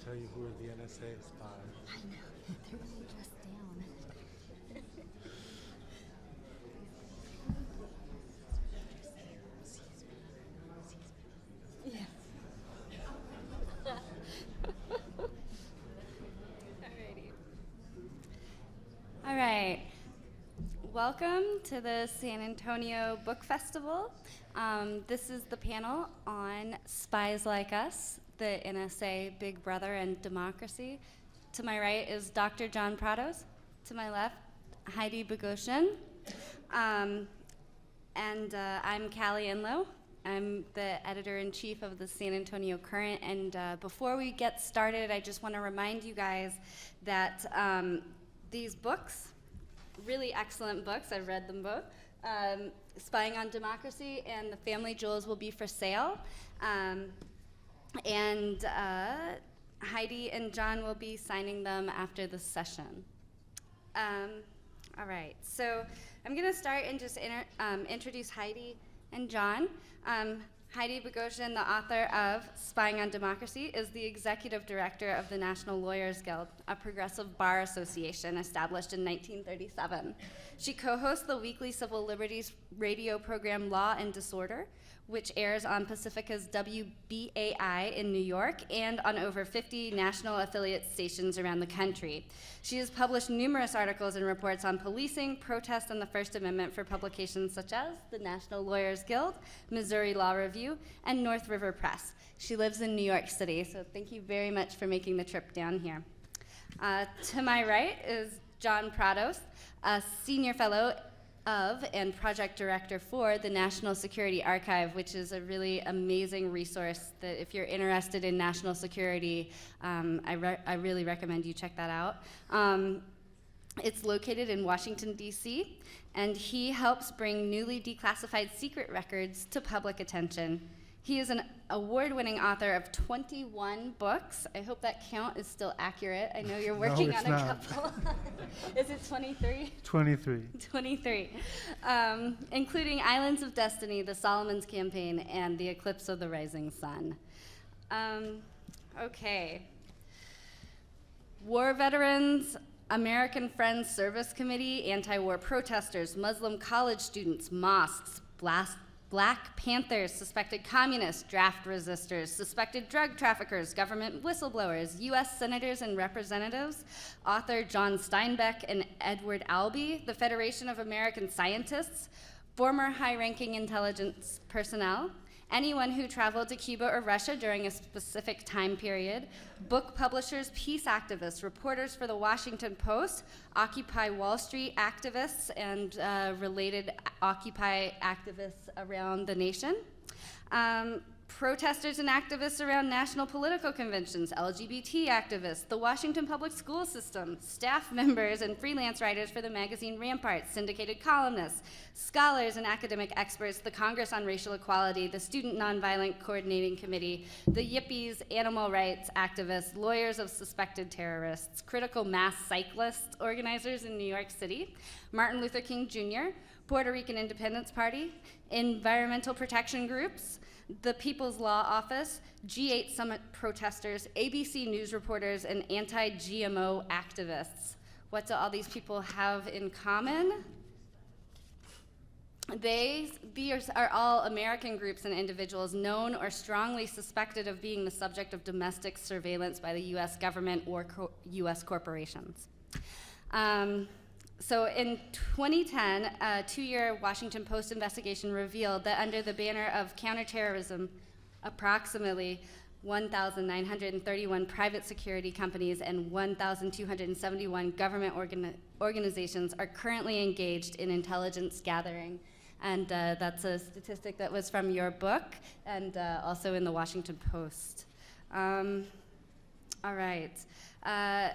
tell you who are the NSA spies. I know. They're really dressed down. Yeah. Alrighty. All right. Welcome to the San Antonio Book Festival. This is the panel on Spies Like Us, the NSA, Big Brother, and Democracy. To my right is Dr. John Prados. To my left, Heidi Boghosian. And I'm Callie Enlow. I'm the editor-in-chief of the San Antonio Current. And before we get started, I just want to remind you guys that these books, really excellent books, I've read them both, Spying on Democracy and The Family Jewels will be for sale. And Heidi and John will be signing them after the session. All right, so I'm going to start and just introduce Heidi and John. Heidi Boghosian, the author of Spying on Democracy, is the executive director of the National Lawyers Guild, a progressive bar association established in 1937. She co-hosts the weekly civil liberties radio program Law and Disorder, which airs on Pacifica's WBAI in New York and on over 50 national affiliate stations around the country. She has published numerous articles and reports on policing, protest, and the First Amendment for publications such as the National Lawyers Guild, Missouri Law Review, and North River Press. She lives in New York City, so thank you very much for making the trip down here. To my right is John Prados, a senior fellow of and project director for the National Security Archive, which is a really amazing resource that if you're interested in national security, I really recommend you check that out. It's located in Washington, D.C., and he helps bring newly declassified secret records to public attention. He is an award-winning author of 21 books. I hope that count is still accurate. I know you're working on a couple. Is it 23? 23. 23. Including Islands of Destiny, The Solomon's Campaign, and The Eclipse of the Rising Sun. Okay. War veterans, American Friends Service Committee, anti-war protesters, Muslim college students, mosques, Black Panthers, suspected communists, draft resistors, suspected drug traffickers, government whistleblowers, U.S. senators and representatives, author John Steinbeck and Edward Albee, the Federation of American Scientists, former high-ranking intelligence personnel, anyone who traveled to Cuba or Russia during a specific time period, book publishers, peace activists, reporters for the Washington Post, Occupy Wall Street activists, and related Occupy activists around the nation, protesters and activists around national political conventions, LGBT activists, the Washington public school system, staff members and freelance writers for the magazine Rampart, syndicated columnists, scholars and academic experts, the Congress on Racial Equality, the Student Nonviolent Coordinating Committee, the Yippies, animal rights activists, lawyers of suspected terrorists, critical mass cyclist organizers in New York City, Martin Luther King Jr., Puerto Rican Independence Party, environmental protection groups, the People's Law Office, G8 Summit protesters, ABC News reporters, and anti-GMO activists. What do all these people have in common? These are all American groups and individuals known or strongly suspected of being the subject of domestic surveillance by the U.S. government or U.S. corporations. So in 2010, a two-year Washington Post investigation revealed that under the banner of counterterrorism, approximately 1,931 private security companies and 1,271 government organizations are currently engaged in intelligence gathering. And that's a statistic that was from your book and also in the Washington Post. All right. I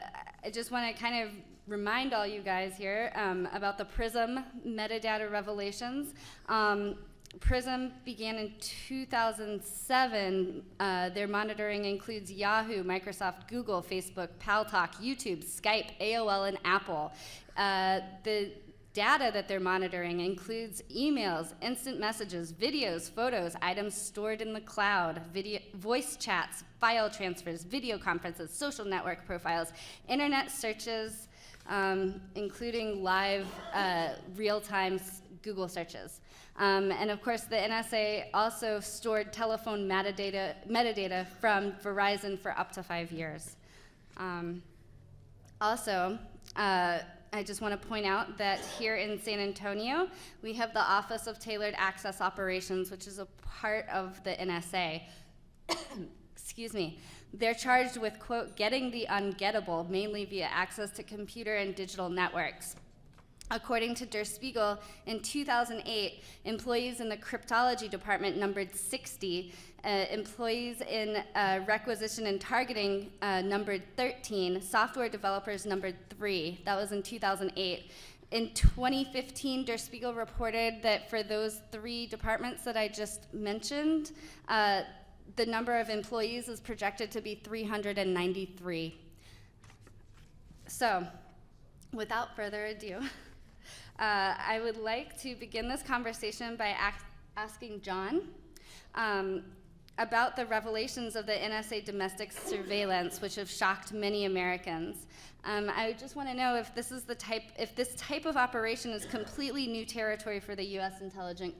just want to kind of remind all you guys here about the PRISM metadata revelations. PRISM began in 2007. Their monitoring includes Yahoo, Microsoft, Google, Facebook, Paltalk, YouTube, Skype, AOL, and Apple. The Data that they're monitoring includes emails, instant messages, videos, photos, items stored in the cloud, voice chats, file transfers, video conferences, social network profiles, internet searches, including live real-time Google searches. And of course, the NSA also stored telephone metadata from Verizon for up to 5 years. I just want to point out that here in San Antonio, we have the Office of Tailored Access Operations, which is a part of the NSA. Excuse me. They're charged with, quote, getting the ungettable, mainly via access to computer and digital networks. According to Der Spiegel, in 2008, employees in the cryptology department numbered 60. Employees in requisition and targeting numbered 13. Software developers numbered 3. That was in 2008. In 2015, Der Spiegel reported that for those 3 departments that I just mentioned, the number of employees is projected to be 393. So, without further ado, I would like to begin this conversation by asking John about the revelations of the NSA domestic surveillance, which have shocked many Americans. I just want to know if this type of operation is completely new territory for the U.S. intelligence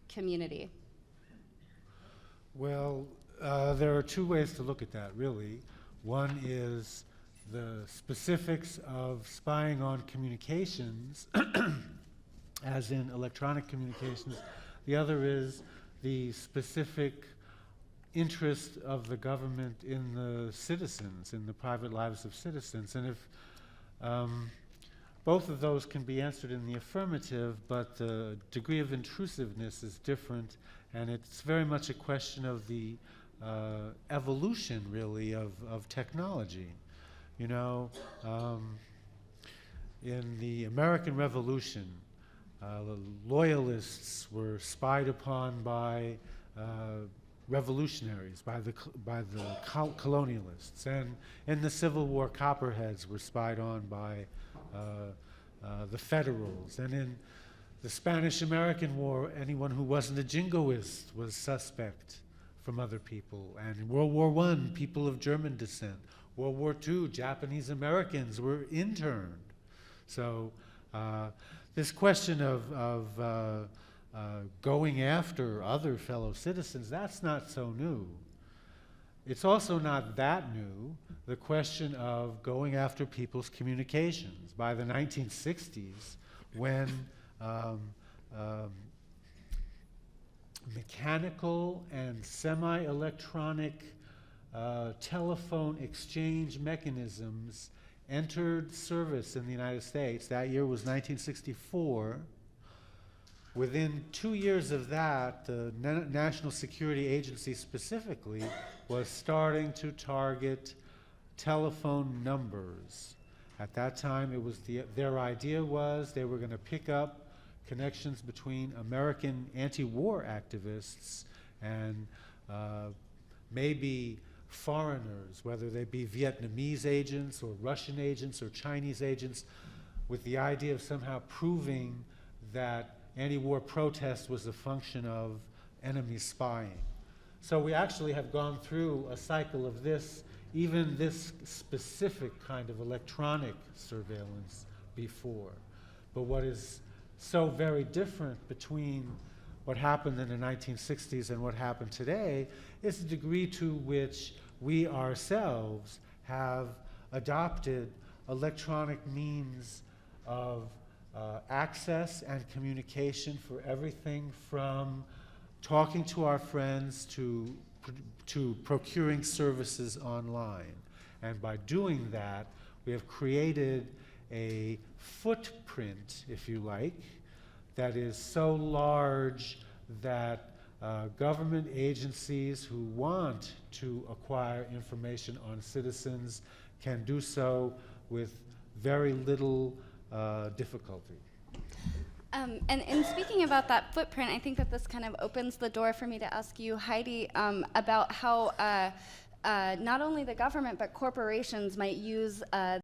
community. Well, there are 2 ways to look at that, really. One is the specifics of spying on communications, as in electronic communications. The other is the specific interest of the government in the citizens, in the private lives of citizens. And if both of those can be answered in the affirmative, but the degree of intrusiveness is different, and it's very much a question of the evolution, really, of technology. You know, in the American Revolution, the loyalists were spied upon by revolutionaries, by the colonialists, and in the Civil War, Copperheads were spied on by the Federals, and in the Spanish-American War, anyone who wasn't a jingoist was suspect from other people, and in World War I, people of German descent. World War II, Japanese Americans were interned. So this question of going after other fellow citizens, that's not so new. It's also not that new, the question of going after people's communications. By the 1960s, when mechanical and semi-electronic telephone exchange mechanisms entered service in the United States. That year was 1964. Within 2 years of that, the National Security Agency specifically was starting to target telephone numbers. At that time, it was their idea was they were going to pick up connections between American anti-war activists and maybe foreigners, whether they be Vietnamese agents or Russian agents or Chinese agents, with the idea of somehow proving that anti-war protest was a function of enemy spying. So we actually have gone through a cycle of this, even this specific kind of electronic surveillance before. But what is so very different between what happened in the 1960s and what happened today is the degree to which we ourselves have adopted electronic means of access and communication for everything from talking to our friends to procuring services online. And by doing that, we have created a footprint, if you like, that is so large that government agencies who want to acquire information on citizens can do so with very little difficulty. And in speaking about that footprint, I think that this kind of opens the door for me to ask you, Heidi, about how not only the government but corporations might use